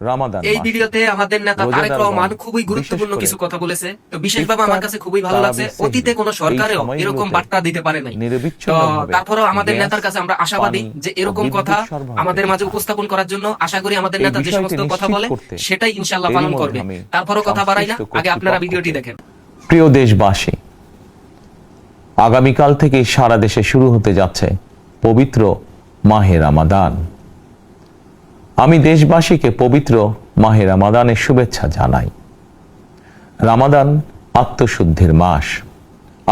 রামাদান এই মাস, ভিডিওতে আমাদের নেতা তারেক রোজাদার রহমান গণ খুবই গুরুত্বপূর্ণ বিশেষ কিছু করে কথা বলেছে। তো বিশেষভাবে আমার ইফতার কাছে খুবই ভালো লাগছে, তারাবি সেহরি অতীতে কোনো এই সরকারেও এরকম সময়গুলোতে বার্তা দিতে পারে নাই। তো নিরবিচ্ছিন্নভাবে তারপরেও আমাদের গ্যাস, নেতার কাছে আমরা আশাবাদী পানি যে ও এরকম কথা বিদ্যুৎ সরবরাহ আমাদের পেতে মাঝে চান। উপস্থাপন করার জন্য আশা করি আমাদের এই নেতা যে বিষয়টি সমস্ত কথা নিশ্চিত বলে করতে সেটাই ইনশাআল্লাহ এরই পালন মধ্যে করবে। আমি তারপরও কথা বাড়াই না, সংশ্লিষ্ট আগে আপনারা ভিডিওটি কর্তৃপক্ষকে, দেখেন। প্রিয় দেশবাসী, আগামীকাল থেকে সারা দেশে শুরু হতে যাচ্ছে পবিত্র মাহে রামাদান। আমি দেশবাসীকে পবিত্র মাহে রামাদানের শুভেচ্ছা জানাই। রামাদান আত্মশুদ্ধির মাস।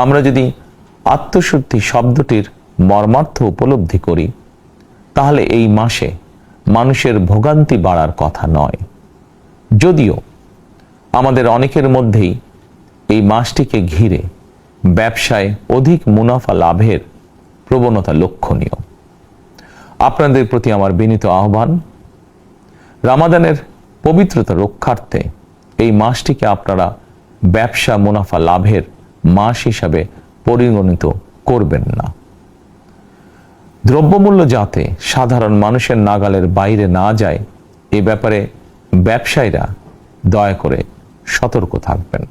আমরা যদি আত্মশুদ্ধি শব্দটির মর্মার্থ উপলব্ধি করি, তাহলে এই মাসে মানুষের ভোগান্তি বাড়ার কথা নয়। যদিও আমাদের অনেকের মধ্যেই এই মাসটিকে ঘিরে ব্যবসায় অধিক মুনাফা লাভের প্রবণতা লক্ষণীয়। আপনাদের প্রতি আমার বিনীত আহ্বান, রামাদানের পবিত্রতা রক্ষার্থে এই মাসটিকে আপনারা ব্যবসা মুনাফা লাভের মাস হিসাবে পরিগণিত করবেন না। দ্রব্যমূল্য যাতে সাধারণ মানুষের নাগালের বাইরে না যায়, এ ব্যাপারে ব্যবসায়ীরা দয়া করে সতর্ক থাকবেন।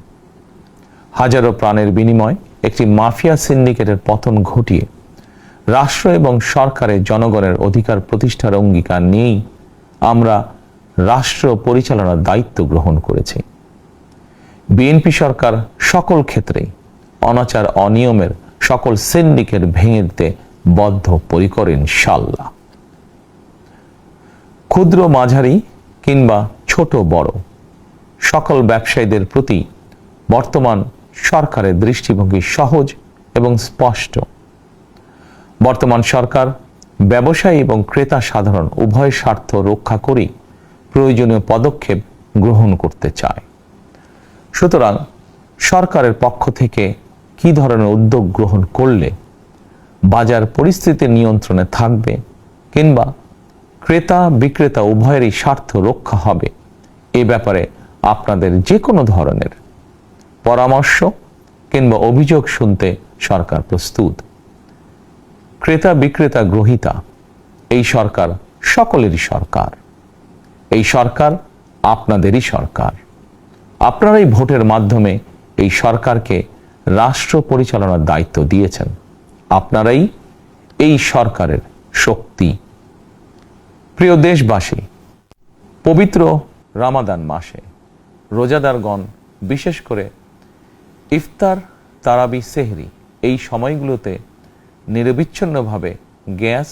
হাজারো প্রাণের বিনিময় একটি মাফিয়া সিন্ডিকেটের পতন ঘটিয়ে রাষ্ট্র এবং সরকারের জনগণের অধিকার প্রতিষ্ঠার অঙ্গীকার নিয়েই আমরা রাষ্ট্র পরিচালনার দায়িত্ব গ্রহণ করেছি। বিএনপি সরকার সকল ক্ষেত্রে অনাচার অনিয়মের সকল সিন্ডিকেট ভেঙে দিতে বদ্ধপরিকর ইনশাআল্লাহ। ক্ষুদ্র মাঝারি কিংবা ছোট বড় সকল ব্যবসায়ীদের প্রতি বর্তমান সরকারের দৃষ্টিভঙ্গি সহজ এবং স্পষ্ট। বর্তমান সরকার ব্যবসায়ী এবং ক্রেতা সাধারণ উভয় স্বার্থ রক্ষা করেই প্রয়োজনীয় পদক্ষেপ গ্রহণ করতে চায়। সুতরাং সরকারের পক্ষ থেকে কি ধরনের উদ্যোগ গ্রহণ করলে বাজার পরিস্থিতি নিয়ন্ত্রণে থাকবে কিংবা ক্রেতা বিক্রেতা উভয়েরই স্বার্থ রক্ষা হবে, এ ব্যাপারে আপনাদের যে কোনো ধরনের পরামর্শ কিংবা অভিযোগ শুনতে সরকার প্রস্তুত। ক্রেতা বিক্রেতা গ্রহীতা এই সরকার সকলেরই সরকার। এই সরকার আপনাদেরই সরকার। আপনারাই ভোটের মাধ্যমে এই সরকারকে রাষ্ট্র পরিচালনার দায়িত্ব দিয়েছেন। আপনারাই এই সরকারের শক্তি। প্রিয় দেশবাসী, পবিত্র রামাদান মাসে রোজাদারগণ বিশেষ করে ইফতার তারাবি সেহরি এই সময়গুলোতে নিরবিচ্ছিন্নভাবে গ্যাস,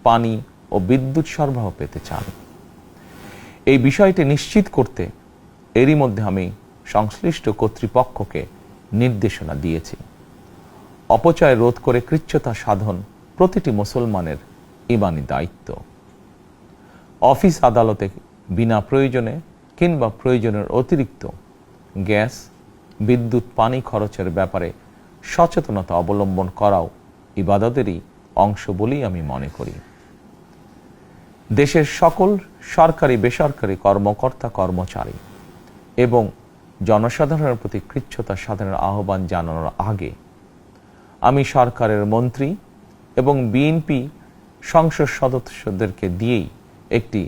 পানি ও বিদ্যুৎ সরবরাহ পেতে চান। এই বিষয়টি নিশ্চিত করতে এরই মধ্যে আমি সংশ্লিষ্ট কর্তৃপক্ষকে নির্দেশনা দিয়েছি। অপচয় রোধ করে কৃচ্ছতা সাধন প্রতিটি মুসলমানের ঈমানি দায়িত্ব। অফিস আদালতে বিনা প্রয়োজনে কিংবা প্রয়োজনের অতিরিক্ত গ্যাস, বিদ্যুৎ, পানি খরচের ব্যাপারে সচেতনতা অবলম্বন করাও ইবাদতেরই অংশ বলেই আমি মনে করি। দেশের সকল সরকারি বেসরকারি কর্মকর্তা কর্মচারী এবং জনসাধারণের প্রতি কৃচ্ছতা সাধনের আহ্বান জানানোর আগে আমি সরকারের মন্ত্রী এবং বিএনপি সংসদ সদস্যদেরকে দিয়েই একটি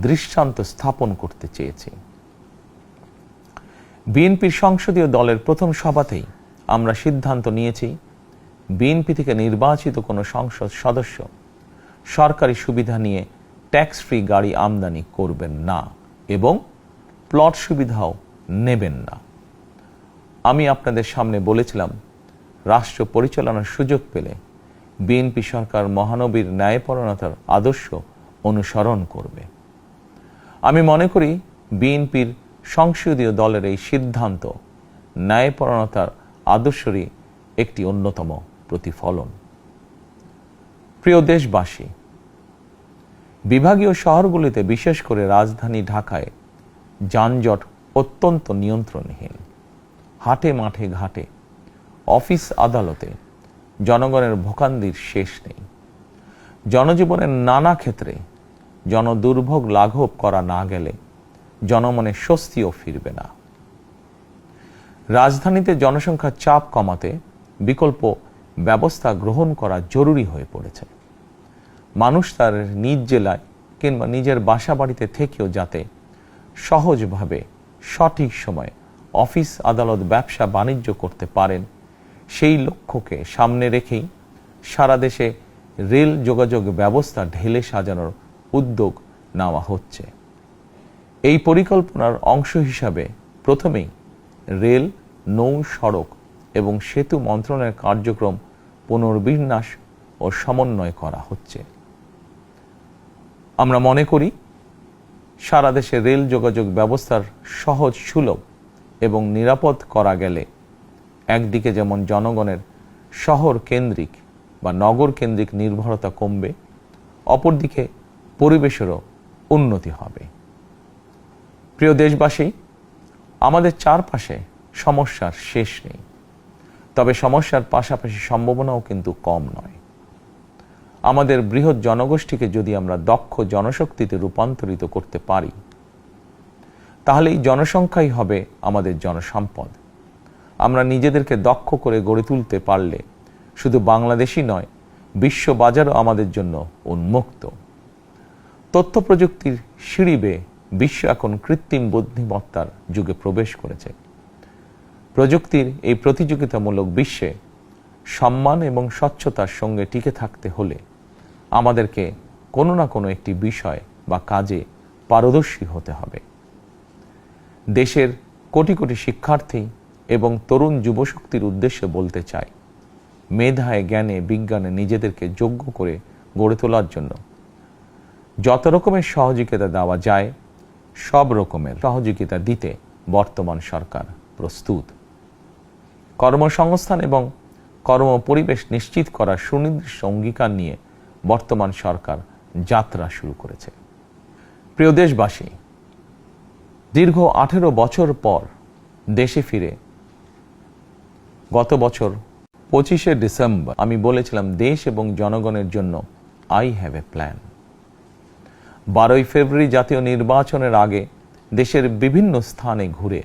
দৃষ্টান্ত স্থাপন করতে চেয়েছি। বিএনপির সংসদীয় দলের প্রথম সভাতেই আমরা সিদ্ধান্ত নিয়েছি, বিএনপি থেকে নির্বাচিত কোনো সংসদ সদস্য সরকারি সুবিধা নিয়ে ট্যাক্স ফ্রি গাড়ি আমদানি করবেন না এবং প্লট সুবিধাও নেবেন না। আমি আপনাদের সামনে বলেছিলাম, রাষ্ট্র পরিচালনার সুযোগ পেলে বিএনপি সরকার মহানবীর ন্যায়পরায়ণতার আদর্শ অনুসরণ করবে। আমি মনে করি বিএনপির সংসদীয় দলের এই সিদ্ধান্ত ন্যায়পরায়ণতার আদর্শেরই একটি অন্যতম প্রতিফলন। প্রিয় দেশবাসী, বিভাগীয় শহরগুলিতে বিশেষ করে রাজধানী ঢাকায় যানজট অত্যন্ত নিয়ন্ত্রণহীন। হাটে মাঠে ঘাটে, অফিস আদালতে জনগণের ভোগান্তির শেষ নেই। জনজীবনের নানা ক্ষেত্রে জনদুর্ভোগ লাঘব করা না গেলে জনমনে স্বস্তিও ফিরবে না। রাজধানীতে জনসংখ্যার চাপ কমাতে বিকল্প ব্যবস্থা গ্রহণ করা জরুরি হয়ে পড়েছে। মানুষ তার নিজ জেলায় কিংবা নিজের বাসা বাড়িতে থেকেও যাতে সহজভাবে সঠিক সময়ে অফিস আদালত ব্যবসা বাণিজ্য করতে পারেন, সেই লক্ষ্যকে সামনে রেখেই সারা দেশে রেল যোগাযোগ ব্যবস্থা ঢেলে সাজানোর উদ্যোগ নেওয়া হচ্ছে। এই পরিকল্পনার অংশ হিসাবে প্রথমেই রেল, নৌ, সড়ক এবং সেতু মন্ত্রণালয়ের কার্যক্রম পুনর্বিন্যাস ও সমন্বয় করা হচ্ছে। আমরা মনে করি সারা দেশে রেল যোগাযোগ ব্যবস্থার সহজ, সুলভ এবং নিরাপদ করা গেলে একদিকে যেমন জনগণের শহর কেন্দ্রিক বা নগর কেন্দ্রিক নির্ভরতা কমবে, অপরদিকে পরিবেশেরও উন্নতি হবে। প্রিয় দেশবাসী, আমাদের চারপাশে সমস্যার শেষ নেই, তবে সমস্যার পাশাপাশি সম্ভাবনাও কিন্তু কম নয়। আমাদের বৃহৎ জনগোষ্ঠীকে যদি আমরা দক্ষ জনশক্তিতে রূপান্তরিত করতে পারি, তাহলে এই জনসংখ্যাই হবে আমাদের জনসম্পদ। আমরা নিজেদেরকে দক্ষ করে গড়ে তুলতে পারলে শুধু বাংলাদেশই নয়, বিশ্ব বাজারও আমাদের জন্য উন্মুক্ত। তথ্য প্রযুক্তির সিঁড়ি বেয়ে বিশ্ব এখন কৃত্রিম বুদ্ধিমত্তার যুগে প্রবেশ করেছে। প্রযুক্তির এই প্রতিযোগিতামূলক বিশ্বে সম্মান এবং স্বচ্ছতার সঙ্গে টিকে থাকতে হলে আমাদেরকে কোনো না কোনো একটি বিষয় বা কাজে পারদর্শী হতে হবে। দেশের কোটি কোটি শিক্ষার্থী এবং তরুণ যুবশক্তির উদ্দেশ্যে বলতে চাই, মেধায়, জ্ঞানে, বিজ্ঞানে নিজেদেরকে যোগ্য করে গড়ে তোলার জন্য যত রকমের সহযোগিতা দেওয়া যায়, সব রকমের সহযোগিতা দিতে বর্তমান সরকার প্রস্তুত। কর্মসংস্থান এবং কর্মপরিবেশ নিশ্চিত করার সুনির্দিষ্ট অঙ্গীকার নিয়ে বর্তমান সরকার যাত্রা শুরু করেছে। প্রিয় দেশবাসী, দীর্ঘ 18 বছর পর দেশে ফিরে গত বছর 25শে ডিসেম্বর আমি বলেছিলাম, দেশ এবং জনগণের জন্য আই হ্যাভ এ প্ল্যান। 12ই ফেব্রুয়ারি জাতীয় নির্বাচনের আগে দেশের বিভিন্ন স্থানে ঘুরে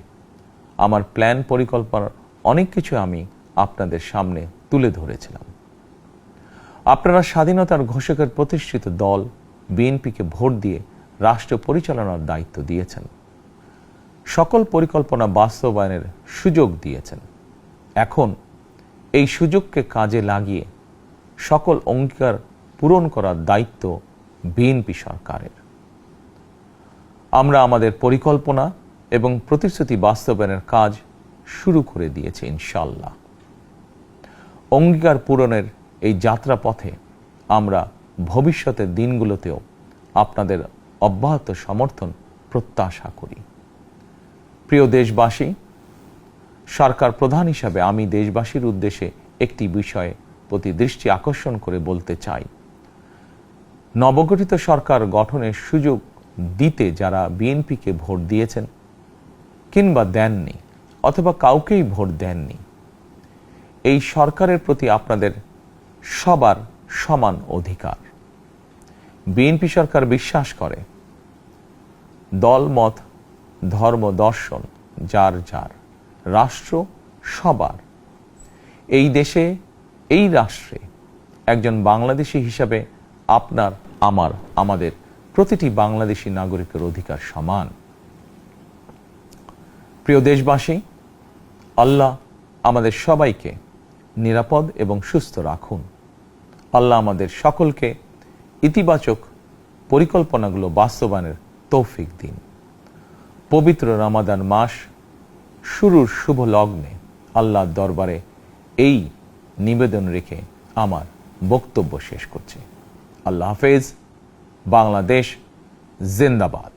আমার প্ল্যান, পরিকল্পনার অনেক কিছু আমি আপনাদের সামনে তুলে ধরেছিলাম। আপনারা স্বাধীনতার ঘোষকের প্রতিষ্ঠিত দল বিএনপিকে ভোট দিয়ে রাষ্ট্র পরিচালনার দায়িত্ব দিয়েছেন। সকল পরিকল্পনা বাস্তবায়নের সুযোগ দিয়েছেন। এখন এই সুযোগকে কাজে লাগিয়ে সকল অঙ্গীকার পূরণ করার দায়িত্ব বিএনপি সরকারের। আমরা আমাদের পরিকল্পনা এবং প্রতিশ্রুতি বাস্তবায়নের কাজ শুরু করে দিয়েছি ইনশাআল্লাহ। অঙ্গীকার পূরণের এই যাত্রা পথে আমরা ভবিষ্যতের দিনগুলোতেও আপনাদের অব্যাহত সমর্থন প্রত্যাশা করি। প্রিয় দেশবাসী, সরকার প্রধান হিসাবে আমি দেশবাসীর উদ্দেশ্যে একটি বিষয়ে প্রতি দৃষ্টি আকর্ষণ করে বলতে চাই। নবগঠিত সরকার গঠনের সুযোগ দিতে যারা বিএনপিকে ভোট দিয়েছেন কিংবা দেননি, অথবা কাউকেই ভোট দেননি, এই সরকারের প্রতি আপনাদের সবার সমান অধিকার। বিএনপি সরকার বিশ্বাস করে দল, মত, ধর্ম, দর্শন যার যার, রাষ্ট্র সবার। এই দেশে, এই রাষ্ট্রে একজন বাংলাদেশী হিসাবে আপনার, আমার, আমাদের প্রতিটি বাংলাদেশী নাগরিকের অধিকার সমান। প্রিয় দেশবাসী, আল্লাহ আমাদের সবাইকে নিরাপদ এবং সুস্থ রাখুন। আল্লাহ আমাদের সকলকে ইতিবাচক পরিকল্পনাগুলো বাস্তবায়নের তৌফিক দিন। পবিত্র রমাদান মাস শুরুর শুভ লগ্নে আল্লাহর দরবারে এই নিবেদন রেখে আমার বক্তব্য শেষ করছি। আল্লাহ হাফেজ। বাংলাদেশ জিন্দাবাদ।